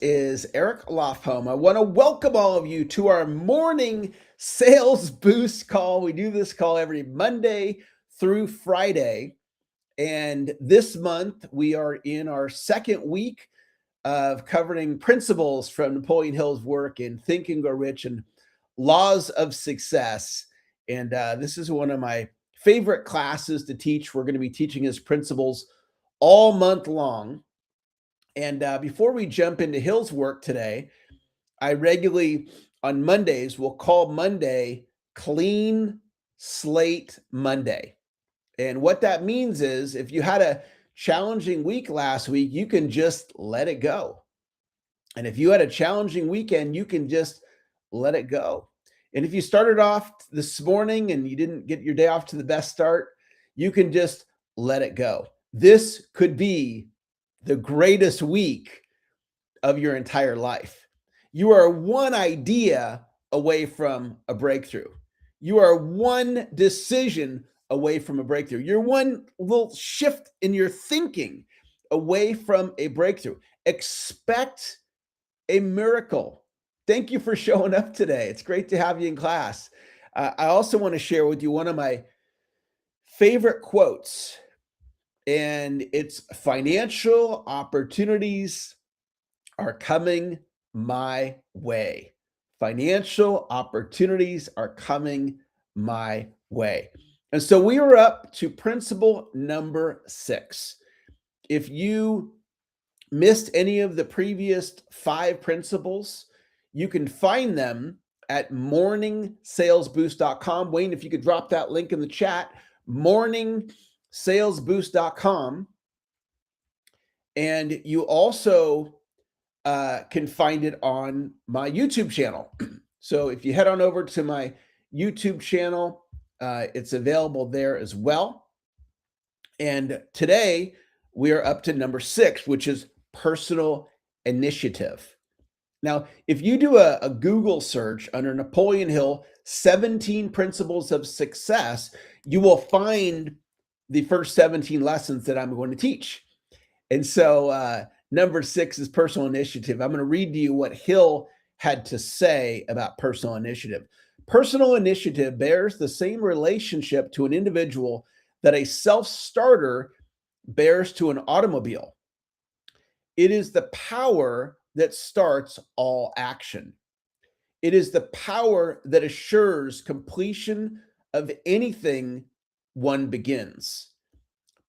Is Eric Lofholm. I want to welcome all of you to our morning sales boost call. We do this call every Monday through Friday. And this month, we are in our second week of covering principles from Napoleon Hill's work in Think and Grow Rich and Laws of Success. And this is one of my favorite classes to teach. We're going to be teaching his principles all month long. And before we jump into Hill's work today, I regularly on Mondays will call Monday Clean Slate Monday. And what that means is if you had a challenging week last week, you can just let it go. And if you had a challenging weekend, you can just let it go. And if you started off this morning and you didn't get your day off to the best start, you can just let it go. This could be the greatest week of your entire life. You are one idea away from a breakthrough. You are one decision away from a breakthrough. You're one little shift in your thinking away from a breakthrough. Expect a miracle. Thank you for showing up today. It's great to have you in class. I also want to share with you one of my favorite quotes, and it's financial opportunities are coming my way. Financial opportunities are coming my way. And so we are up to principle number 6. If you missed any of the previous 5 principles, you can find them at morningsalesboost.com. Wayne, if you could drop that link in the chat, morningsalesboost.com. And you also can find it on my YouTube channel. So if you head on over to my YouTube channel, it's available there as well. And today we are up to number 6, which is personal initiative. Now, if you do a Google search under Napoleon Hill, 17 Principles of Success, you will find the first 17 lessons that I'm going to teach. And so number 6 is personal initiative. I'm going to read to you what Hill had to say about personal initiative. Personal initiative bears the same relationship to an individual that a self-starter bears to an automobile. It is the power that starts all action. It is the power that assures completion of anything one begins.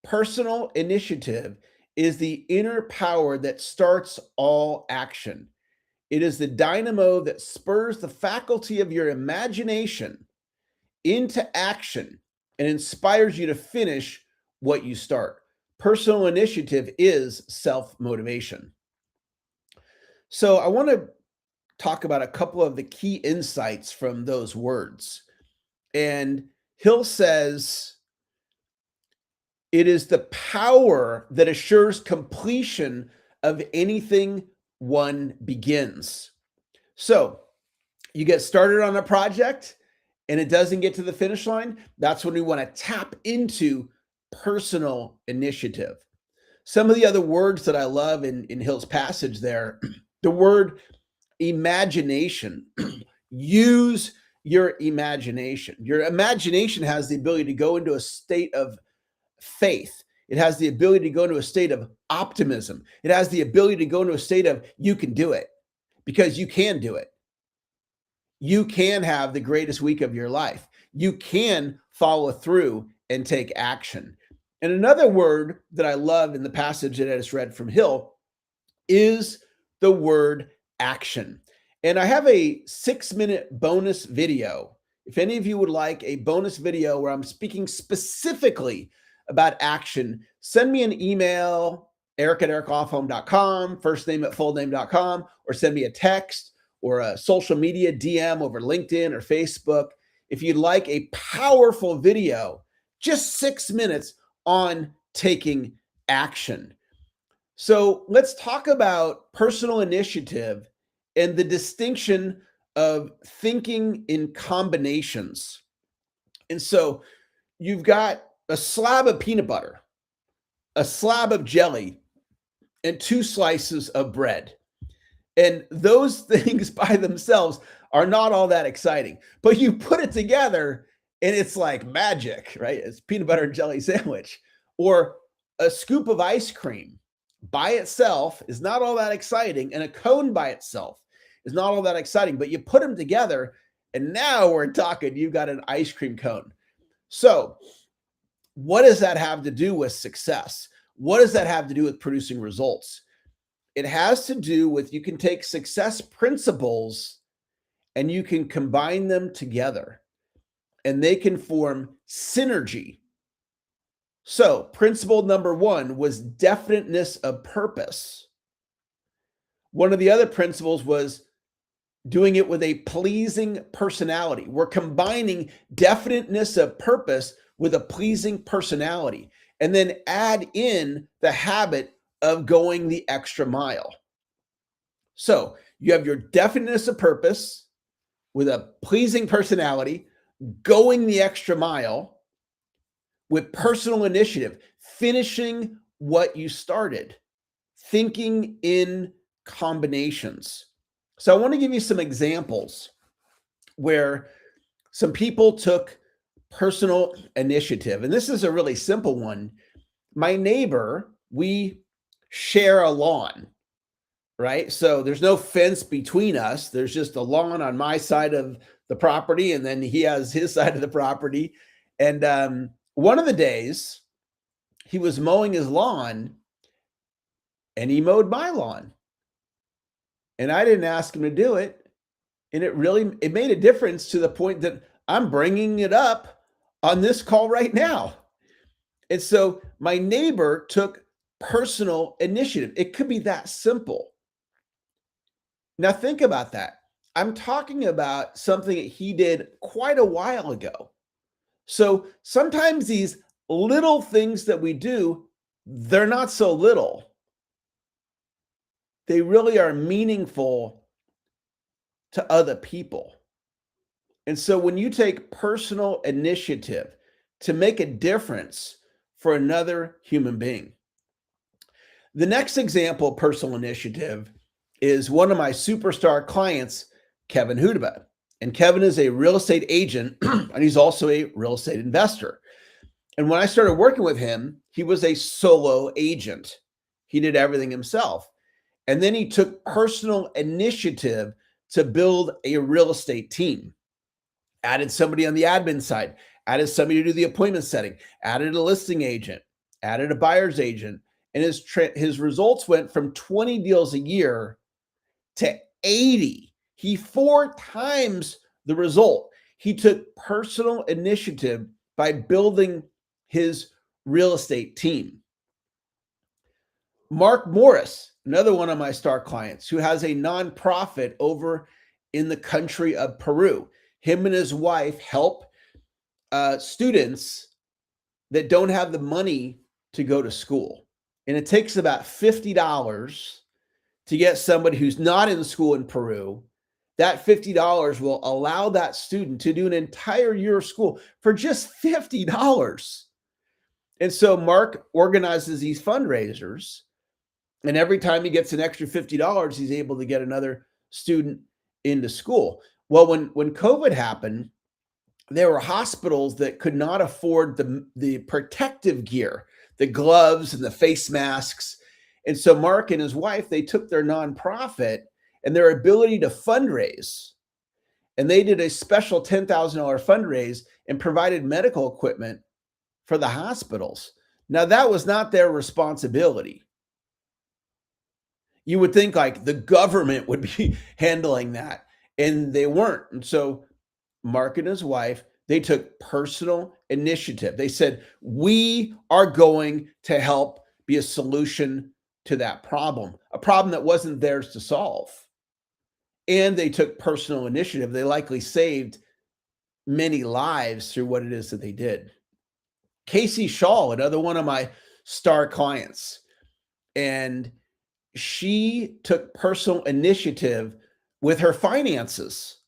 Personal initiative is the inner power that starts all action. It is the dynamo that spurs the faculty of your imagination into action and inspires you to finish what you start. Personal initiative is self-motivation. So I want to talk about a couple of the key insights from those words. And Hill says, it is the power that assures completion of anything one begins. So you get started on a project and it doesn't get to the finish line. That's when we want to tap into personal initiative. Some of the other words that I love in Hill's passage there, the word imagination. Use your imagination. Your imagination has the ability to go into a state of faith. It has the ability to go into a state of optimism. It has the ability to go into a state of you can do it, because you can do it. You can have the greatest week of your life. You can follow through and take action. And another word that I love in the passage that I just read from Hill is the word action. And I have a 6-minute bonus video. If any of you would like a bonus video where I'm speaking specifically about action, send me an email, eric@ericlofholm.com, firstname@fullname.com, or send me a text or a social media DM over LinkedIn or Facebook. If you'd like a powerful video, just 6 minutes on taking action. So let's talk about personal initiative and the distinction of thinking in combinations. And so you've got a slab of peanut butter, a slab of jelly, and 2 slices of bread. And those things by themselves are not all that exciting. But you put it together and it's like magic, right? It's peanut butter and jelly sandwich. Or a scoop of ice cream by itself is not all that exciting, and a cone by itself is not all that exciting. But you put them together, and now we're talking, you've got an ice cream cone. So, what does that have to do with success? What does that have to do with producing results? It has to do with, you can take success principles and you can combine them together and they can form synergy. So, principle number one was definiteness of purpose. One of the other principles was doing it with a pleasing personality. We're combining definiteness of purpose with a pleasing personality, and then add in the habit of going the extra mile. So you have your definiteness of purpose with a pleasing personality, going the extra mile with personal initiative, finishing what you started, thinking in combinations. So I want to give you some examples where some people took personal initiative. And this is a really simple one. My neighbor, we share a lawn, right? So there's no fence between us. There's just a lawn on my side of the property, and then he has his side of the property. And one of the days he was mowing his lawn and he mowed my lawn. And I didn't ask him to do it. And it made a difference to the point that I'm bringing it up on this call right now. And so my neighbor took personal initiative. It could be that simple. Now think about that. I'm talking about something that he did quite a while ago. So sometimes these little things that we do, they're not so little. They really are meaningful to other people. And so when you take personal initiative to make a difference for another human being. The next example of personal initiative is one of my superstar clients, Kevin Hudaba. And Kevin is a real estate agent, and he's also a real estate investor. And when I started working with him, he was a solo agent. He did everything himself. And then he took personal initiative to build a real estate team. Added somebody on the admin side, added somebody to do the appointment setting, added a listing agent, added a buyer's agent, and his results went from 20 deals a year to 80. He 4 times the result. He took personal initiative by building his real estate team. Mark Morris, another one of my star clients, who has a nonprofit over in the country of Peru. Him and his wife help students that don't have the money to go to school. And it takes about $50 to get somebody who's not in school in Peru. That $50 will allow that student to do an entire year of school for just $50. And so Mark organizes these fundraisers, and every time he gets an extra $50, he's able to get another student into school. Well, when COVID happened, there were hospitals that could not afford the protective gear, the gloves and the face masks. And so Mark and his wife, they took their nonprofit and their ability to fundraise, and they did a special $10,000 fundraise and provided medical equipment for the hospitals. Now, that was not their responsibility. You would think like the government would be handling that, and they weren't. And so Mark and his wife, they took personal initiative. They said, we are going to help be a solution to that problem, a problem that wasn't theirs to solve. And they took personal initiative. They likely saved many lives through what it is that they did. Casey Shaw, another one of my star clients, and she took personal initiative with her finances.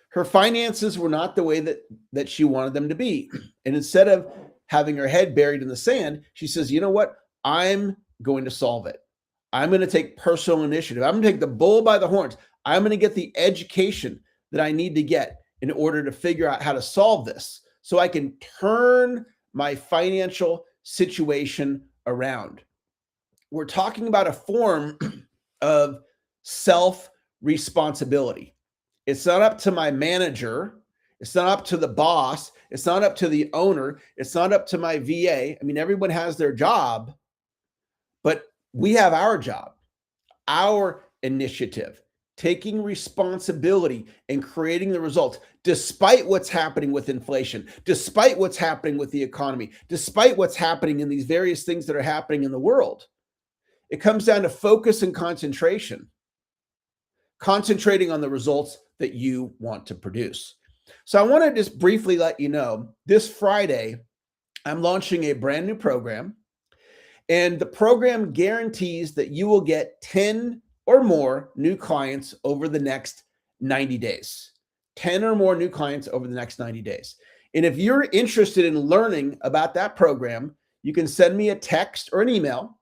Her finances were not the way that she wanted them to be. And instead of having her head buried in the sand, she says, you know what? I'm going to solve it. I'm going to take personal initiative. I'm going to take the bull by the horns. I'm going to get the education that I need to get in order to figure out how to solve this so I can turn my financial situation around. We're talking about a form of self responsibility. It's not up to my manager. It's not up to the boss. It's not up to the owner. It's not up to my VA. I mean, everyone has their job, but we have our job, our initiative, taking responsibility and creating the results, despite what's happening with inflation, despite what's happening with the economy, despite what's happening in these various things that are happening in the world. It comes down to focus and concentration, concentrating on the results that you want to produce. So I want to just briefly let you know, this Friday, I'm launching a brand new program, and the program guarantees that you will get 10 or more new clients over the next 90 days. 10 or more new clients over the next 90 days. And if you're interested in learning about that program, you can send me a text or an email,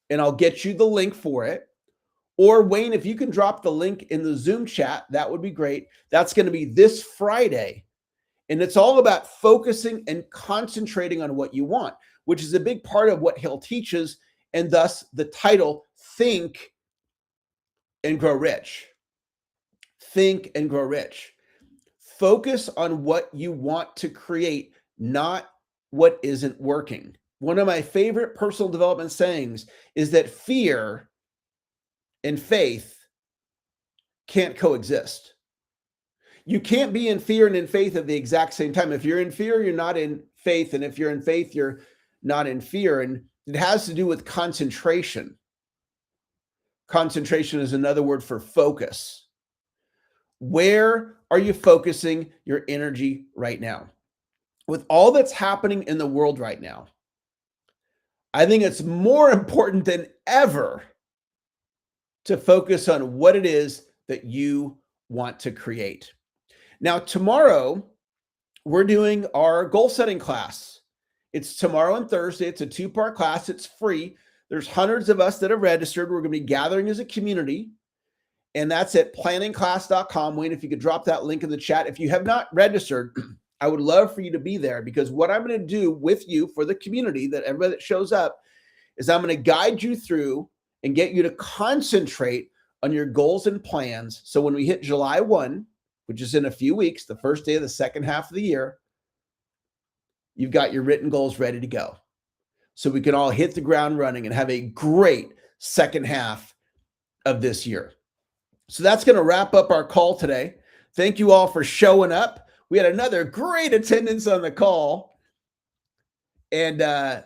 and I'll get you the link for it. Or Wayne, if you can drop the link in the Zoom chat, that would be great. That's going to be this Friday. And it's all about focusing and concentrating on what you want, which is a big part of what Hill teaches, and thus the title, Think and Grow Rich. Think and Grow Rich. Focus on what you want to create, not what isn't working. One of my favorite personal development sayings is that fear and faith can't coexist. You can't be in fear and in faith at the exact same time. If you're in fear, you're not in faith. And if you're in faith, you're not in fear. And it has to do with concentration. Concentration is another word for focus. Where are you focusing your energy right now? With all that's happening in the world right now, I think it's more important than ever to focus on what it is that you want to create. Now, tomorrow, we're doing our goal setting class. It's tomorrow and Thursday. It's a 2-part class. It's free. There's hundreds of us that have registered. We're going to be gathering as a community, and that's at planningclass.com. Wayne, if you could drop that link in the chat. If you have not registered, I would love for you to be there, because what I'm going to do with you for the community, that everybody that shows up, is I'm going to guide you through and get you to concentrate on your goals and plans. So when we hit July 1, which is in a few weeks, the first day of the second half of the year, you've got your written goals ready to go. So we can all hit the ground running and have a great second half of this year. So that's going to wrap up our call today. Thank you all for showing up. We had another great attendance on the call. And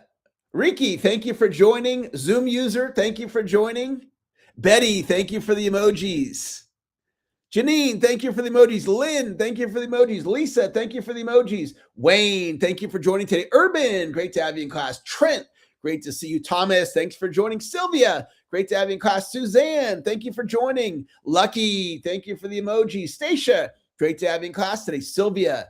Ricky, thank you for joining. Zoom user, thank you for joining. Betty, thank you for the emojis. Janine, thank you for the emojis. Lynn, thank you for the emojis. Lisa, thank you for the emojis. Wayne, thank you for joining today. Urban, great to have you in class. Trent, great to see you. Thomas, thanks for joining. Sylvia, great to have you in class. Suzanne, thank you for joining. Lucky, thank you for the emojis. Stacia, great to have you in class today. Sylvia,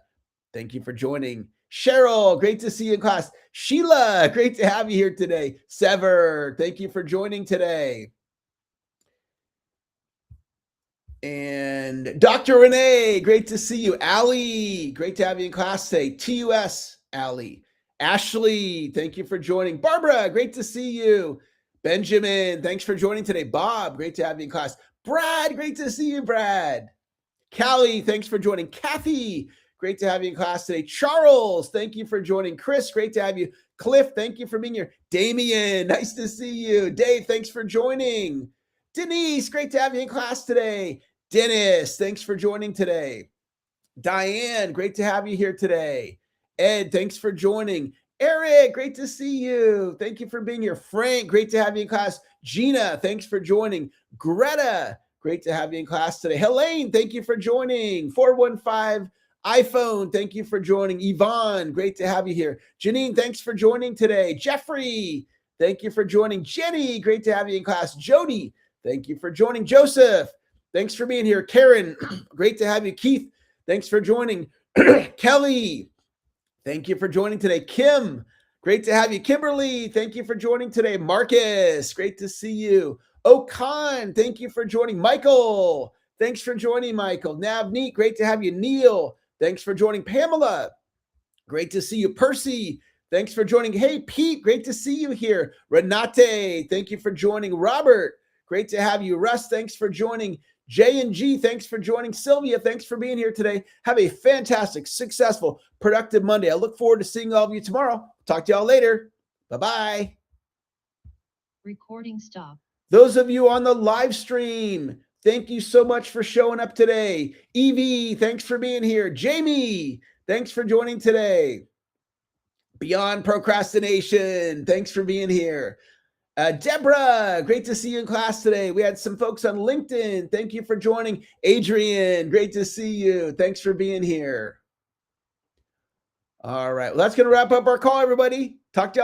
thank you for joining. Cheryl, great to see you in class. Sheila, great to have you here today. Sever, thank you for joining today. And Dr. Renee, great to see you. Allie, great to have you in class today. TUS, Allie. Ashley, thank you for joining. Barbara, great to see you. Benjamin, thanks for joining today. Bob, great to have you in class. Brad, great to see you, Brad. Callie, thanks for joining. Kathy, great to have you in class today. Charles, thank you for joining. Chris, great to have you. Cliff, thank you for being here. Damien, nice to see you. Dave, thanks for joining. Denise, great to have you in class today. Dennis, thanks for joining today. Diane, great to have you here today. Ed, thanks for joining. Eric, great to see you. Thank you for being here. Frank, great to have you in class. Gina, thanks for joining. Greta, great to have you in class today. Helene, thank you for joining. 415 iPhone, thank you for joining. Yvonne, great to have you here. Janine, thanks for joining today. Jeffrey, thank you for joining. Jenny, great to have you in class. Jody, thank you for joining. Joseph, thanks for being here. Karen, great to have you. Keith, thanks for joining. Kelly, thank you for joining today. Kim, great to have you. Kimberly, thank you for joining today. Marcus, great to see you. Okan, thank you for joining. Michael, thanks for joining, Michael. Navneet, great to have you. Neil, thanks for joining. Pamela, great to see you. Percy, thanks for joining. Hey, Pete, great to see you here. Renate, thank you for joining. Robert, great to have you. Russ, thanks for joining. J&G, thanks for joining. Sylvia, thanks for being here today. Have a fantastic, successful, productive Monday. I look forward to seeing all of you tomorrow. Talk to y'all later. Bye-bye. Recording stop. Those of you on the live stream, thank you so much for showing up today. Evie, thanks for being here. Jamie, thanks for joining today. Beyond Procrastination, thanks for being here. Deborah, great to see you in class today. We had some folks on LinkedIn. Thank you for joining. Adrian, great to see you. Thanks for being here. All right, well, that's going to wrap up our call, everybody. Talk to y'all.